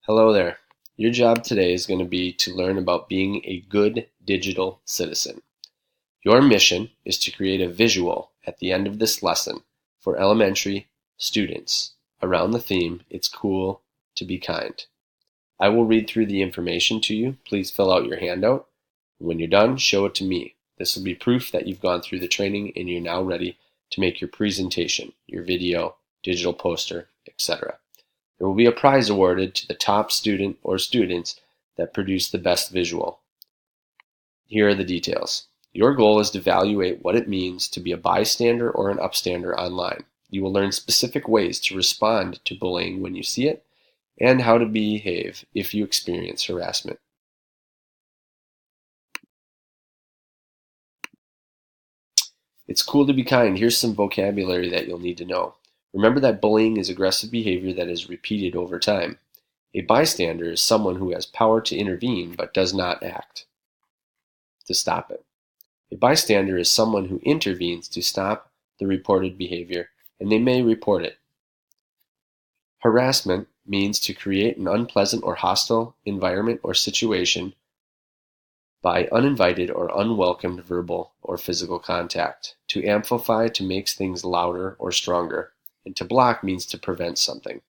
Hello there. Your job today is going to be to learn about being a good digital citizen. Your mission is to create a visual at the end of this lesson for elementary students around the theme, "It's cool to be kind." I will read through the information to you. Please fill out your handout. When you're done, show it to me. This will be proof that you've gone through the training and you're now ready to make your presentation, your video, digital poster, etc. There will be a prize awarded to the top student or students that produce the best visual. Here are the details. Your goal is to evaluate what it means to be a bystander or an upstander online. You will learn specific ways to respond to bullying when you see it, and how to behave if you experience harassment. It's cool to be kind. Here's some vocabulary that you'll need to know. Remember that bullying is aggressive behavior that is repeated over time. A bystander is someone who has power to intervene but does not act to stop it. A bystander is someone who intervenes to stop the reported behavior, and they may report it. Harassment means to create an unpleasant or hostile environment or situation by uninvited or unwelcomed verbal or physical contact. To amplify to makes things louder or stronger. And to block means to prevent something.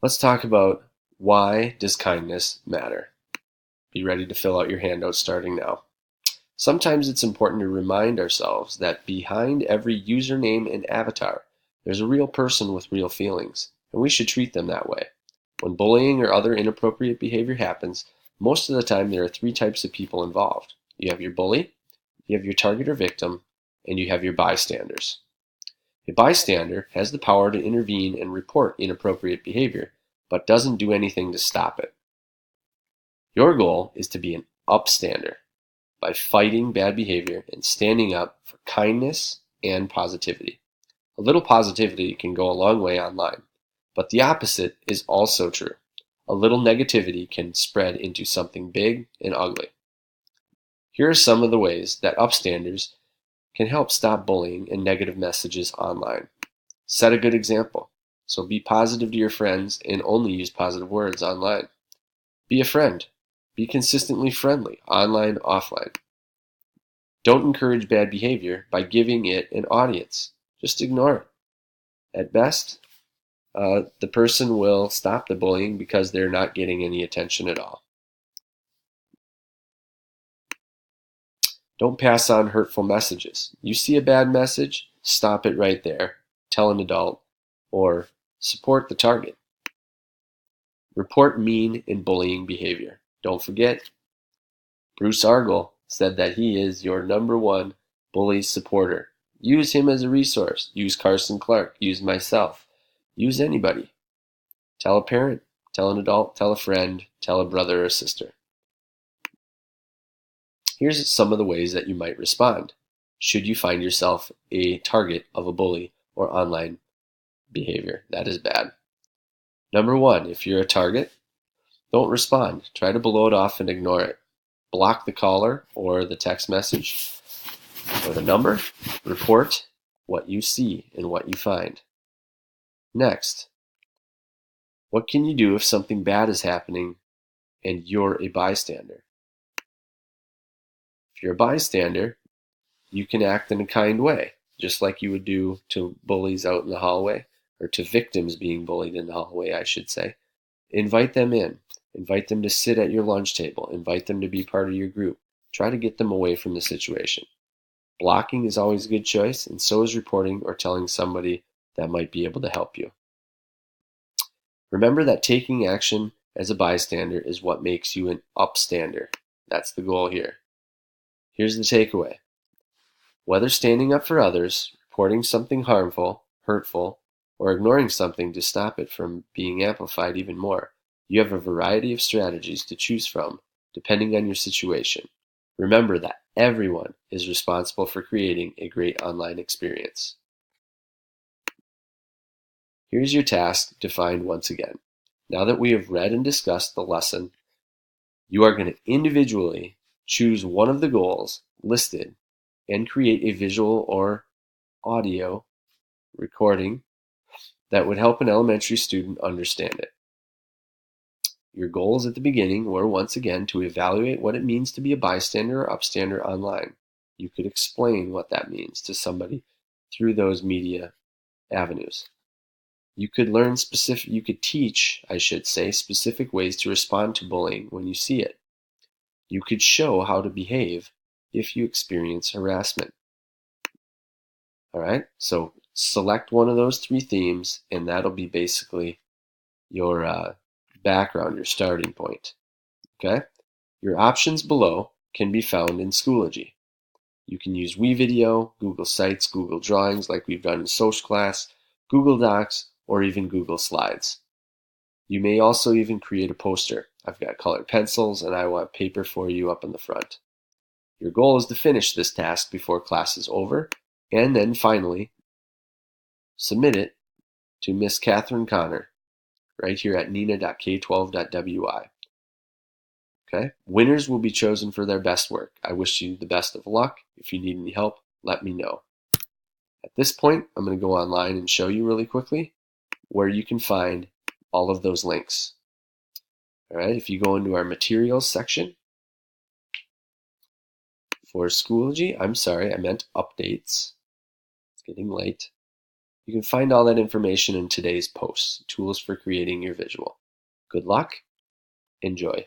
Let's talk about why does kindness matter. Be ready to fill out your handout starting now. Sometimes it's important to remind ourselves that behind every username and avatar, there's a real person with real feelings, and we should treat them that way. When bullying or other inappropriate behavior happens, most of the time there are three types of people involved. You have your bully, you have your target or victim, and you have your bystanders. A bystander has the power to intervene and report inappropriate behavior, but doesn't do anything to stop it. Your goal is to be an upstander by fighting bad behavior and standing up for kindness and positivity. A little positivity can go a long way online, but the opposite is also true. A little negativity can spread into something big and ugly. Here are some of the ways that upstanders can help stop bullying and negative messages online. Set a good example. So be positive to your friends and only use positive words online. Be a friend. Be consistently friendly, online, offline. Don't encourage bad behavior by giving it an audience. Just ignore it. At best, the person will stop the bullying because they're not getting any attention at all. Don't pass on hurtful messages. You see a bad message, stop it right there. Tell an adult, or support the target. Report mean and bullying behavior. Don't forget, Bruce Argel said that he is your #1 bully supporter. Use him as a resource. Use Carson Clark. Use myself. Use anybody. Tell a parent. Tell an adult. Tell a friend. Tell a brother or sister. Here's some of the ways that you might respond should you find yourself a target of a bully or online behavior that is bad. #1, if you're a target, don't respond. Try to blow it off and ignore it. Block the caller or the text message or the number. Report what you see and what you find. Next, what can you do if something bad is happening and you're a bystander? If you're a bystander, you can act in a kind way, just like you would do to bullies out in the hallway, or to victims being bullied in the hallway, I should say. Invite them in. Invite them to sit at your lunch table. Invite them to be part of your group. Try to get them away from the situation. Blocking is always a good choice, and so is reporting or telling somebody that might be able to help you. Remember that taking action as a bystander is what makes you an upstander. That's the goal here. Here's the takeaway. Whether standing up for others, reporting something harmful, hurtful, or ignoring something to stop it from being amplified even more, you have a variety of strategies to choose from depending on your situation. Remember that everyone is responsible for creating a great online experience. Here's your task defined once again. Now that we have read and discussed the lesson, you are going to individually choose one of the goals listed and create a visual or audio recording that would help an elementary student understand it. Your goals at the beginning were, once again, to evaluate what it means to be a bystander or upstander online. You could explain what that means to somebody through those media avenues. You could teach, I should say, specific ways to respond to bullying when you see it. You could show how to behave if you experience harassment. All right, so select one of those three themes, and that'll be basically your background, your starting point. Okay, your options below can be found in Schoology. You can use WeVideo, Google Sites, Google Drawings like we've done in Social Class, Google Docs, or even Google Slides. You may also even create a poster. I've got colored pencils and I want paper for you up in the front. Your goal is to finish this task before class is over, and then finally submit it to Miss Catherine Connor right here at nina.k12.wi. Okay? Winners will be chosen for their best work. I wish you the best of luck. If you need any help, let me know. At this point, I'm going to go online and show you really quickly where you can find all of those links. All right, if you go into our materials section for Schoology, I'm sorry, I meant updates. It's getting late. You can find all that information in today's posts, tools for creating your visual. Good luck. Enjoy.